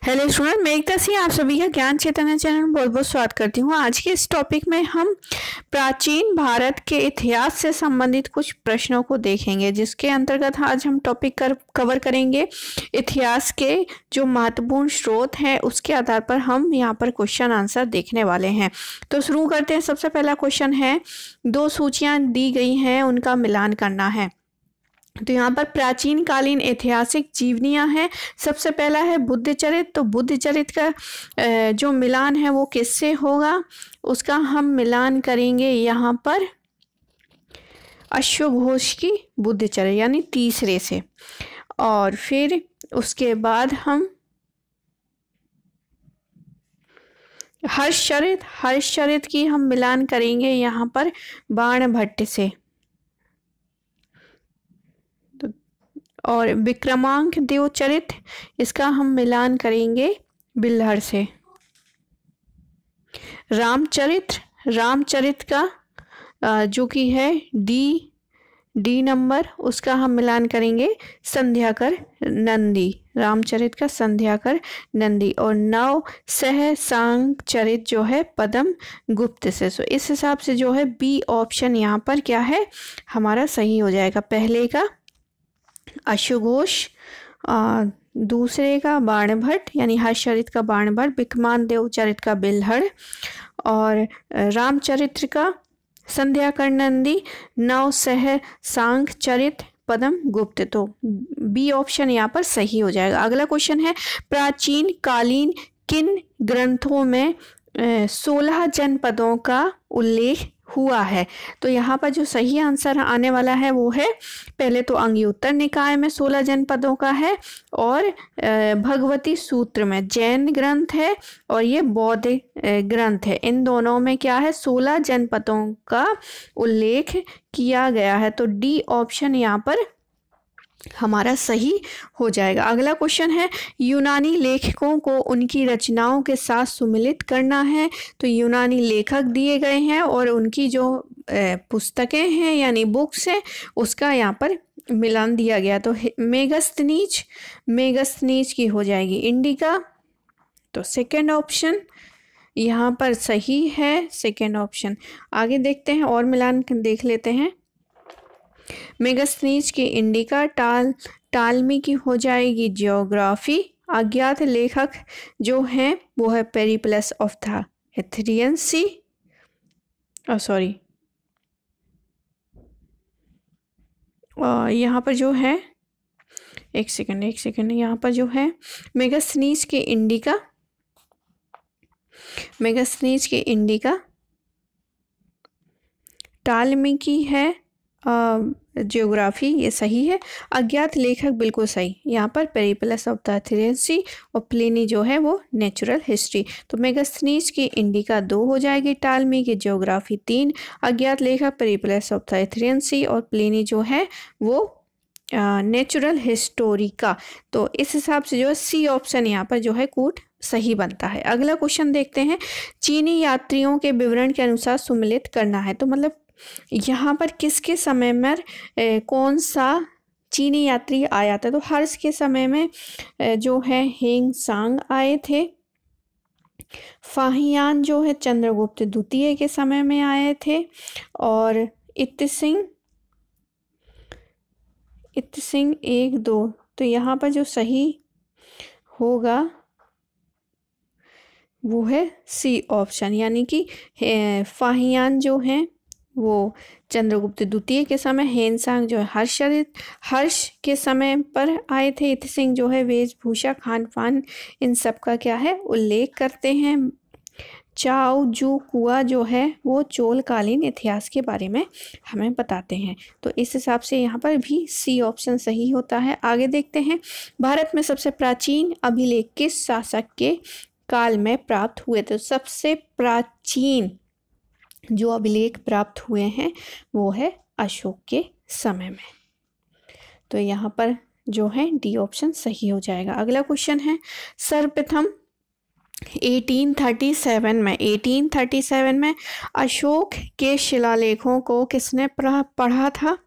Hello student, मैं एकता सिंह आप सभी का ज्ञान चैतन्य चैनल में बहुत बहुत स्वागत करती हूँ। आज के इस टॉपिक में हम प्राचीन भारत के इतिहास से संबंधित कुछ प्रश्नों को देखेंगे, जिसके अंतर्गत आज हम टॉपिक कवर करेंगे इतिहास के जो महत्वपूर्ण स्रोत हैं, उसके आधार पर हम यहाँ पर क्वेश्चन आंसर देखने वाले हैं। तो शुरू करते हैं। सबसे पहला क्वेश्चन है, दो सूचियाँ दी गई हैं, उनका मिलान करना है। तो यहाँ पर प्राचीन कालीन ऐतिहासिक जीवनियाँ हैं। सबसे पहला है बुद्ध चरित। तो बुद्ध चरित का जो मिलान है वो किससे होगा, उसका हम मिलान करेंगे यहाँ पर अश्वघोष की बुद्ध चरित यानी तीसरे से। और फिर उसके बाद हम हर्षचरित की हम मिलान करेंगे यहाँ पर बाणभट्ट से। और विक्रमांक देवचरित, इसका हम मिलान करेंगे बिल्हड़ से। रामचरित का जो कि है डी नंबर, उसका हम मिलान करेंगे संध्याकर नंदी। रामचरित का संध्याकर नंदी। और नव सहसांक चरित जो है पद्म गुप्त से। सो इस हिसाब से जो है बी ऑप्शन यहाँ पर क्या है हमारा सही हो जाएगा। पहले का अश्वघोष, दूसरे का बाणभट्ट यानी हर्षचरित का बाणभट्ट, विक्रमांक देवचरित का बिल्हड़, और रामचरित्र का संध्याकर नंदी, नव सहसांक चरित पद्म गुप्त। तो बी ऑप्शन यहाँ पर सही हो जाएगा। अगला क्वेश्चन है, प्राचीन कालीन किन ग्रंथों में 16 जनपदों का उल्लेख हुआ है। तो यहाँ पर जो सही आंसर आने वाला है वो है, पहले तो अंग्युत्तर निकाय में 16 जनपदों का है, और भगवती सूत्र में जैन ग्रंथ है, और ये बौद्ध ग्रंथ है। इन दोनों में क्या है 16 जनपदों का उल्लेख किया गया है। तो डी ऑप्शन यहाँ पर हमारा सही हो जाएगा। अगला क्वेश्चन है, यूनानी लेखकों को उनकी रचनाओं के साथ सुमिलित करना है। तो यूनानी लेखक दिए गए हैं और उनकी जो पुस्तकें हैं यानी बुक्स हैं, उसका यहाँ पर मिलान दिया गया। तो मेगस्थनीज की हो जाएगी इंडिका। तो सेकेंड ऑप्शन यहाँ पर सही है, सेकेंड ऑप्शन। आगे देखते हैं और मिलान देख लेते हैं। मेगस्थनीज की इंडिका, टालमी की हो जाएगी ज्योग्राफी। अज्ञात लेखक जो हैं वो है पेरिप्लस ऑफ द एथेरियन सी, यहाँ पर जो है एक सेकंड यहाँ पर जो है मेगस्थनीज की इंडिका, टालमी की है ज्योग्राफी, ये सही है। अज्ञात लेखक बिल्कुल सही, यहाँ पर पेरिप्लस ऑफ द एथेरियन सी, और प्लिनी जो है वो नेचुरल हिस्ट्री। तो मेगस्थनीज की इंडिका 2 हो जाएगी, टालमी की ज्योग्राफी 3, अज्ञात लेखक पेरिप्लस ऑफ द एथेरियन सी, और प्लिनी जो है वो नेचुरल हिस्टोरी का। तो इस हिसाब से जो है सी ऑप्शन यहाँ पर जो है कूट सही बनता है। अगला क्वेश्चन देखते हैं, चीनी यात्रियों के विवरण के अनुसार सुमिलित करना है। तो मतलब यहाँ पर किसके समय में कौन सा चीनी यात्री आया था। तो हर्ष के समय में जो है हेंग सांग आए थे। फाहियान जो है चंद्रगुप्त द्वितीय के समय में आए थे। और इत सिंह 1 2। तो यहाँ पर जो सही होगा वो है सी ऑप्शन, यानी कि फाहियान जो हैं वो चंद्रगुप्त द्वितीय के समय, हेनसांग जो है हर्ष के समय पर आए थे। इत सिंह जो है वेशभूषा, खान पान, इन सब का क्या है उल्लेख करते हैं। चाओ जू कुआ जो है वो चोलकालीन इतिहास के बारे में हमें बताते हैं। तो इस हिसाब से यहाँ पर भी सी ऑप्शन सही होता है। आगे देखते हैं, भारत में सबसे प्राचीन अभिलेख किस शासक के काल में प्राप्त हुए थे। सबसे प्राचीन जो अभिलेख प्राप्त हुए हैं वो है अशोक के समय में। तो यहाँ पर जो है डी ऑप्शन सही हो जाएगा। अगला क्वेश्चन है, सर्वप्रथम 1837 में अशोक के शिलालेखों को किसने पढ़ा था।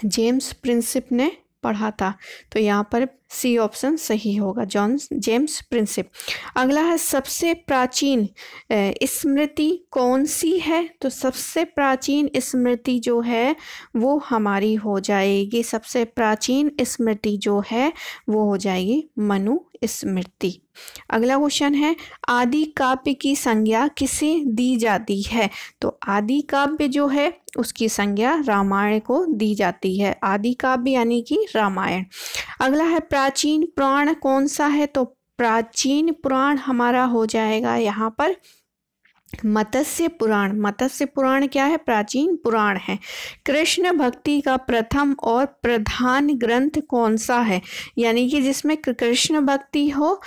जेम्स प्रिंसिप ने पढ़ा था। तो यहाँ पर सी ऑप्शन सही होगा, जॉन जेम्स प्रिंसिप। अगला है सबसे प्राचीन स्मृति कौन सी है? तो सबसे प्राचीन स्मृति जो है वो हमारी हो जाएगी, सबसे प्राचीन स्मृति जो है वो हो जाएगी मनु स्मृति। अगला क्वेश्चन है आदि काव्य की संज्ञा किसे दी जाती है? तो आदि काव्य जो है उसकी संज्ञा रामायण को दी जाती है, आदि काव्य यानी कि रामायण। अगला है प्राचीन पुराण कौन सा है? तो प्राचीन पुराण हमारा हो जाएगा यहाँ पर मत्स्य पुराण। मत्स्य पुराण क्या है? प्राचीन पुराण है। कृष्ण भक्ति का प्रथम और प्रधान ग्रंथ कौन सा है? यानी कि जिसमें कृष्ण भक्ति हो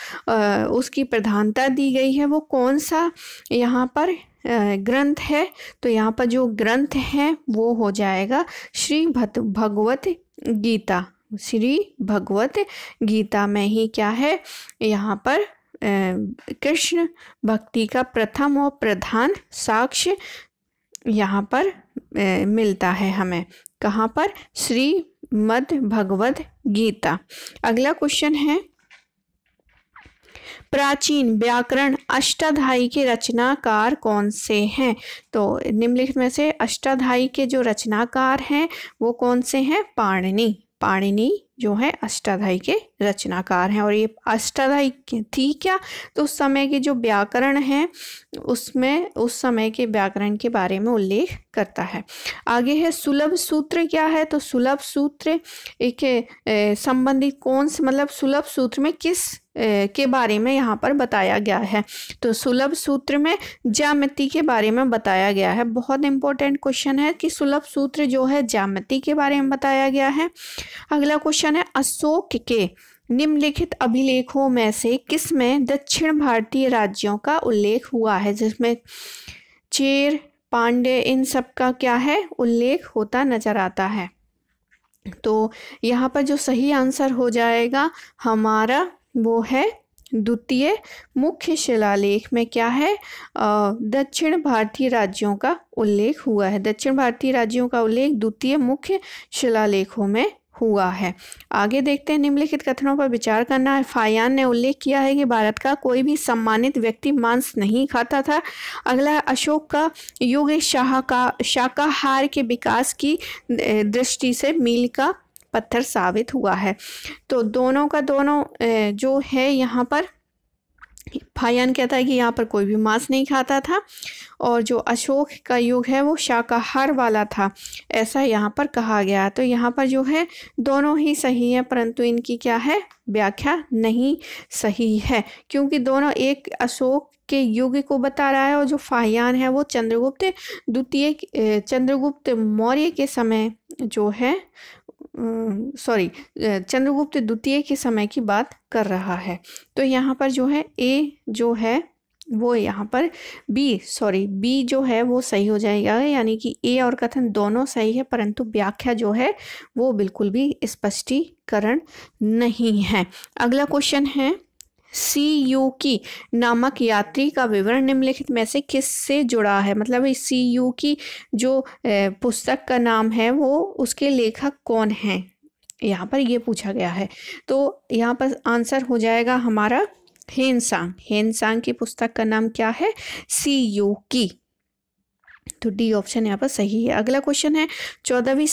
उसकी प्रधानता दी गई है, वो कौन सा यहाँ पर ग्रंथ है? तो यहाँ पर जो ग्रंथ है वो हो जाएगा श्री भगवत गीता। श्री भगवत गीता में ही क्या है यहाँ पर कृष्ण भक्ति का प्रथम और प्रधान साक्ष्य यहाँ पर मिलता है हमें। कहाँ पर? श्रीमद् भगवद गीता। अगला क्वेश्चन है प्राचीन व्याकरण अष्टाध्यायी के रचनाकार कौन से हैं? तो निम्नलिखित में से अष्टाध्यायी के जो रचनाकार हैं वो कौन से हैं? पाणिनि। पाणिनि जो है अष्टाध्यायी के रचनाकार हैं। और ये अष्टाध्यायी थी क्या? तो उस समय के जो व्याकरण है उसमें उस समय के व्याकरण के बारे में उल्लेख करता है। आगे है सुलभ सूत्र क्या है? तो सुलभ सूत्र एक संबंधित कौन से मतलब सुलभ सूत्र में किस के बारे में यहाँ पर बताया गया है? तो सुलभ सूत्र में ज्यामिति के बारे में बताया गया है। बहुत इंपॉर्टेंट क्वेश्चन है कि सुलभ सूत्र जो है ज्यामिति के बारे में बताया गया है। अगला क्वेश्चन है अशोक के निम्नलिखित अभिलेखों में से किस में दक्षिण भारतीय राज्यों का उल्लेख हुआ है? जिसमें चेर, पांड्य इन सब का क्या है उल्लेख होता नजर आता है। तो यहाँ पर जो सही आंसर हो जाएगा हमारा वो है द्वितीय मुख्य शिलालेख में क्या है दक्षिण भारतीय राज्यों का उल्लेख हुआ है। दक्षिण भारतीय राज्यों का उल्लेख द्वितीय मुख्य शिलालेखों में हुआ है। आगे देखते हैं निम्नलिखित कथनों पर विचार करना है। फायान ने उल्लेख किया है कि भारत का कोई भी सम्मानित व्यक्ति मांस नहीं खाता था। अगला है अशोक का युग शाकाहार के विकास की दृष्टि से मील का पत्थर साबित हुआ है। तो दोनों का दोनों जो है यहाँ पर फायान कहता है कि यहाँ पर कोई भी मांस नहीं खाता था और जो अशोक का युग है वो शाकाहार वाला था, ऐसा यहाँ पर कहा गया। तो यहाँ पर जो है दोनों ही सही है परंतु इनकी क्या है व्याख्या नहीं सही है, क्योंकि दोनों एक अशोक के युग को बता रहा है और जो फाहियान है वो चंद्रगुप्त मौर्य के समय जो है चंद्रगुप्त द्वितीय के समय की बात कर रहा है। तो यहाँ पर जो है ए जो है वो यहाँ पर बी जो है वो सही हो जाएगा, यानी कि ए और कथन दोनों सही है परंतु व्याख्या जो है वो बिल्कुल भी स्पष्टीकरण नहीं है। अगला क्वेश्चन है सीयूकी नामक यात्री का विवरण निम्नलिखित में से किससे जुड़ा है? मतलब इस सीयूकी जो पुस्तक का नाम है वो उसके लेखक कौन हैं, यहाँ पर ये पूछा गया है। तो यहाँ पर आंसर हो जाएगा हमारा हेनसांग की पुस्तक का नाम क्या है? सीयूकी। तो डी ऑप्शन यहाँ पर सही है। अगला क्वेश्चन है 14वीं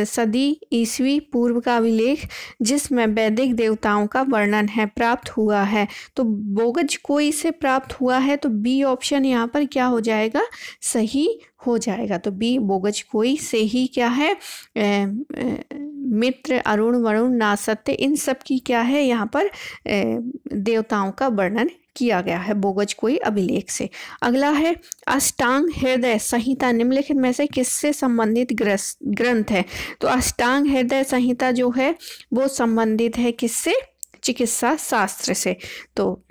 सदी ईस्वी पूर्व का अभिलेख जिसमें वैदिक देवताओं का वर्णन है प्राप्त हुआ है। तो बोगज कोई से प्राप्त हुआ है, तो बी ऑप्शन यहाँ पर क्या हो जाएगा सही हो जाएगा। तो बी बोगज कोई से ही क्या है मित्र, अरुण, वरुण, नासत्य इन सब की क्या है यहाँ पर देवताओं का वर्णन किया गया है बोगज कोई अभिलेख से। अगला है अष्टांग हृदय संहिता निम्नलिखित में से किससे संबंधित ग्रंथ है? तो अष्टांग हृदय संहिता जो है वो संबंधित है किससे? चिकित्सा शास्त्र से। तो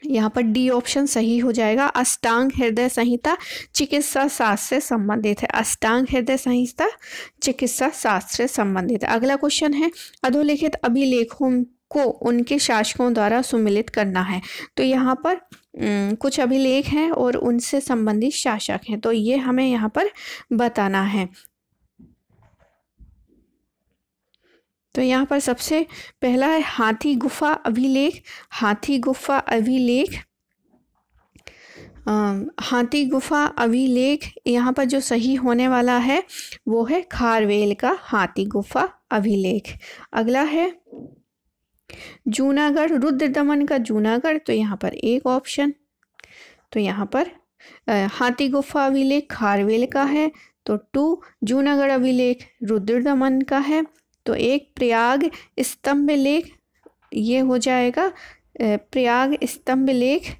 यहाँ पर डी ऑप्शन सही हो जाएगा। अष्टांग हृदय संहिता चिकित्सा शास्त्र से संबंधित है। अष्टांग हृदय संहिता चिकित्सा शास्त्र से संबंधित है। अगला क्वेश्चन है अधोलिखित अभिलेखों को उनके शासकों द्वारा सुमिलित करना है। तो यहाँ पर कुछ अभिलेख हैं और उनसे संबंधित शासक हैं, तो ये हमें यहाँ पर बताना है। तो यहाँ पर सबसे पहला है हाथी गुफा अभिलेख। हाथी गुफा अभिलेख, हाथी गुफा अभिलेख, यहाँ पर जो सही होने वाला है वो है खारवेल का हाथी गुफा अभिलेख। अगला है जूनागढ़, रुद्र दमन का जूनागढ़, तो यहाँ पर एक ऑप्शन, तो यहाँ पर हाथी गुफा अभिलेख खारवेल का है, तो 2 जूनागढ़ अभिलेख रुद्र दमन का है, तो एक प्रयाग स्तंभ लेख, ये हो जाएगा प्रयाग स्तंभ लेख।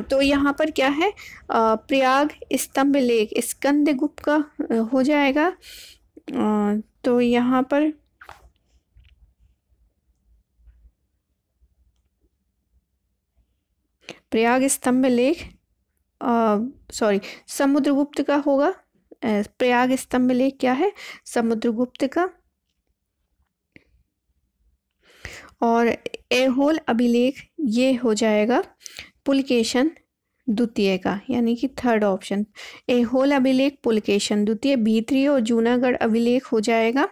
तो यहाँ पर क्या है, प्रयाग स्तंभ लेख स्कंदगुप्त का हो जाएगा। तो यहाँ पर प्रयाग स्तंभ लेख, सॉरी समुद्रगुप्त का होगा। प्रयाग स्तंभ लेख क्या है, समुद्रगुप्त का। और ऐहोल अभिलेख ये हो जाएगा पुलकेशन द्वितीय का, यानी कि 3rd ऑप्शन। ऐहोल अभिलेख पुलकेशन द्वितीय। भीतरी और जूनागढ़ अभिलेख हो जाएगा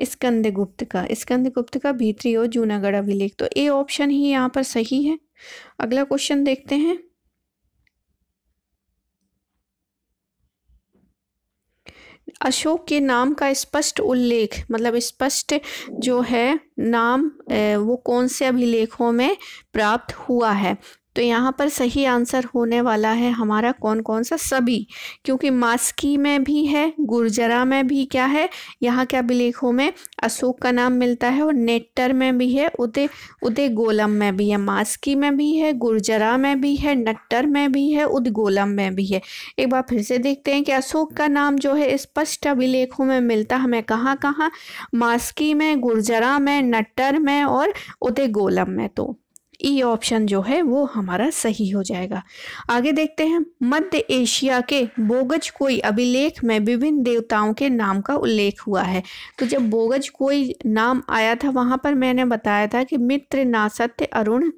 स्कंदगुप्त का, स्कंदगुप्त का भीतरी और जूनागढ़ अभिलेख, तो ए ऑप्शन ही यहाँ पर सही है। अगला क्वेश्चन देखते हैं। अशोक के नाम का स्पष्ट उल्लेख, मतलब स्पष्ट जो है नाम वो कौन से अभिलेखों में प्राप्त हुआ है, तो यहाँ पर सही आंसर होने वाला है हमारा कौन कौन सा, सभी, क्योंकि मास्की में भी है, गुर्जरा में भी क्या है, यहाँ के अभिलेखों में अशोक का नाम मिलता है, और नेट्टर में भी है, उदयगोलम में भी है, मास्की में भी है, गुर्जरा में भी है, नट्टर में भी है, उदगोलम में भी है। एक बार फिर से देखते हैं कि अशोक का नाम जो है स्पष्ट अभिलेखों में मिलता हमें कहाँ कहाँ, मास्की में, गुर्जरा में, नट्टर में और उदयगोलम में, तो ई ऑप्शन जो है वो हमारा सही हो जाएगा। आगे देखते हैं। मध्य एशिया के बोगज कोई अभिलेख में विभिन्न देवताओं के नाम का उल्लेख हुआ है, तो जब बोगज कोई नाम आया था वहाँ पर मैंने बताया था कि मित्र, नासत्य, अरुण,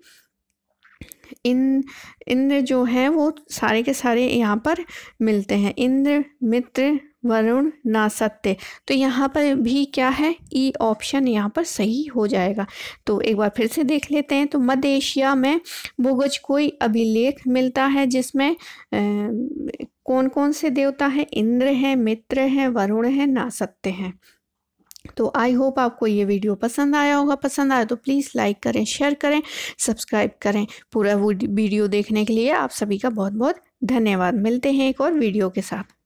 इंद्र जो है वो सारे के सारे यहाँ पर मिलते हैं, इंद्र, मित्र, वरुण, नासत्य, तो यहाँ पर भी क्या है, ई ऑप्शन यहाँ पर सही हो जाएगा। तो एक बार फिर से देख लेते हैं। तो मध्य एशिया में बोगज कोई अभिलेख मिलता है जिसमें कौन कौन से देवता हैं, इंद्र हैं, मित्र हैं, वरुण हैं, नासत्य हैं। तो आई होप आपको ये वीडियो पसंद आया होगा। पसंद आया तो प्लीज़ लाइक करें, शेयर करें, सब्सक्राइब करें। पूरा वीडियो देखने के लिए आप सभी का बहुत बहुत धन्यवाद। मिलते हैं एक और वीडियो के साथ।